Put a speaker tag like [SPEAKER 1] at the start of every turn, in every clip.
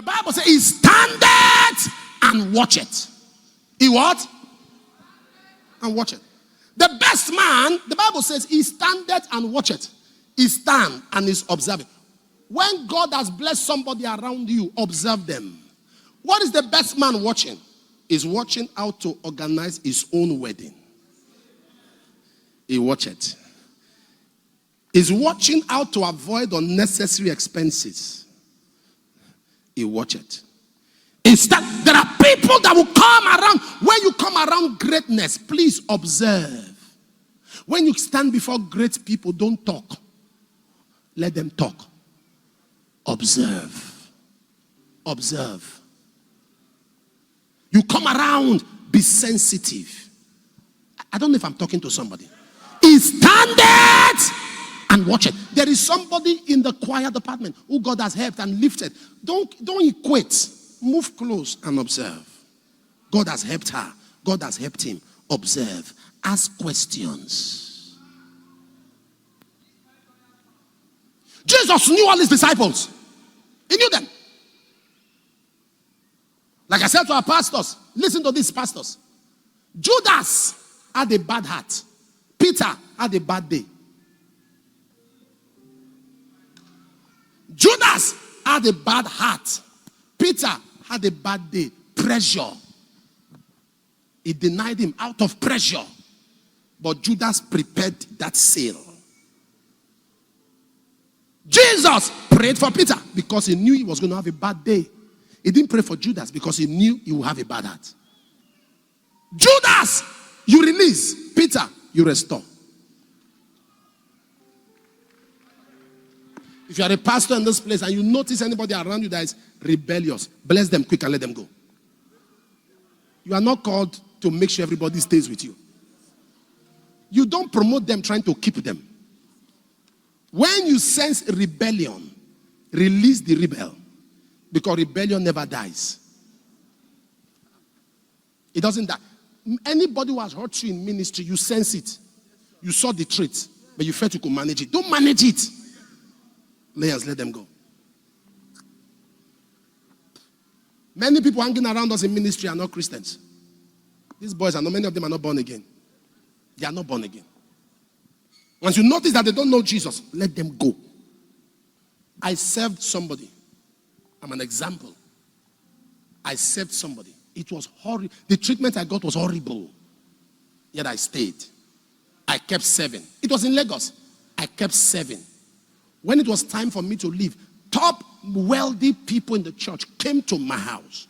[SPEAKER 1] Bible says he standeth and watcheth. He what? And watcheth. The best man, the Bible says, he standeth and watcheth. He stand and is observing. When God has blessed somebody around you, observe them. What is the best man watching? He's watching how to organize his own wedding. He watcheth. He's watching how to avoid unnecessary expenses. He watcheth. There are people that will come around. When you come around greatness, please observe. When you stand before great people, don't talk. Let them talk. Observe. Observe. You come around, be sensitive. I don't know if I'm talking to somebody. He standeth and watch it. There is somebody in the choir department who God has helped and lifted. Don't equate. Move close and observe. God has helped her. God has helped him. Observe. Ask questions. Jesus knew all his disciples. He knew them. Like I said to our pastors, listen to these pastors. Judas had a bad heart. Peter had a bad day. Judas had a bad heart. Peter had a bad day. Pressure. He denied him out of pressure. But Judas prepared that sail. Jesus prayed for Peter because he knew he was going to have a bad day. He didn't pray for Judas because he knew he would have a bad heart. Judas, you release. Peter, you restore. If you are a pastor in this place and you notice anybody around you that is rebellious, bless them quick and let them go. You are not called to make sure everybody stays with you. You don't promote them trying to keep them. When you sense rebellion, release the rebel. Because rebellion never dies. It doesn't die. Anybody who has hurt you in ministry, you sense it. You saw the trait, but you felt you could manage it. Don't manage it. Layers, let them go. Many people hanging around us in ministry are not Christians. These boys, many of them are not born again. They are not born again. Once you notice that they don't know Jesus, let them go. I served somebody. I'm an example. I served somebody. It was horrible. The treatment I got was horrible. Yet I stayed. I kept serving. It was in Lagos. I kept serving. When it was time for me to leave, top wealthy people in the church came to my house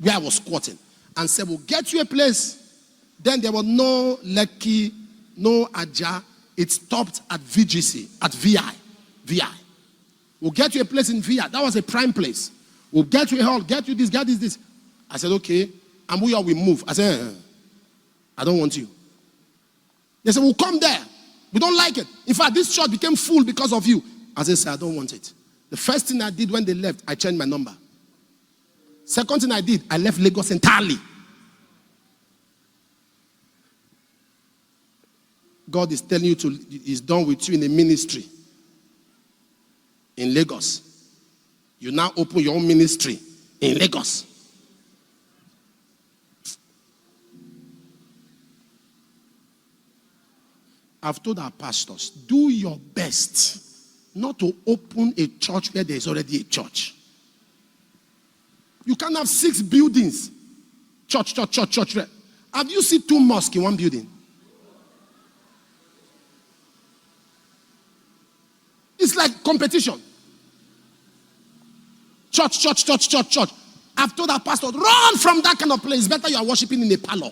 [SPEAKER 1] where I was squatting and said, we'll get you a place. Then there was no Lekki, no Aja. It stopped at VGC, at VI. We'll get you a place in VI. That was a prime place. We'll get you a hall, get you this, get this. I said, okay. And we move. I said, I don't want you. They said, we'll come there. We don't like it. In fact, this church became full because of you. I said, sir, I don't want it. The first thing I did when they left, I changed my number. Second thing I did, I left Lagos entirely. God is telling you he's done with you in a ministry in Lagos. You now open your own ministry in Lagos. I've told our pastors, do your best not to open a church where there is already a church. You can't have 6 buildings. Church. Have you seen 2 mosques in one building? It's like competition. Church. I've told our pastor, run from that kind of place. It's better you are worshiping in a parlor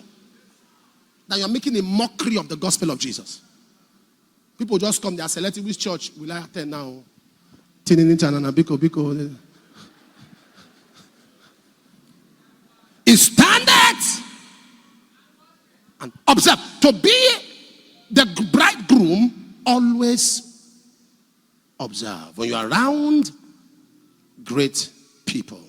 [SPEAKER 1] than you are making a mockery of the gospel of Jesus. People just come, they are selecting which church will I attend now. Biko. He standeth and observe. To be the bridegroom, always observe. When you are around great people,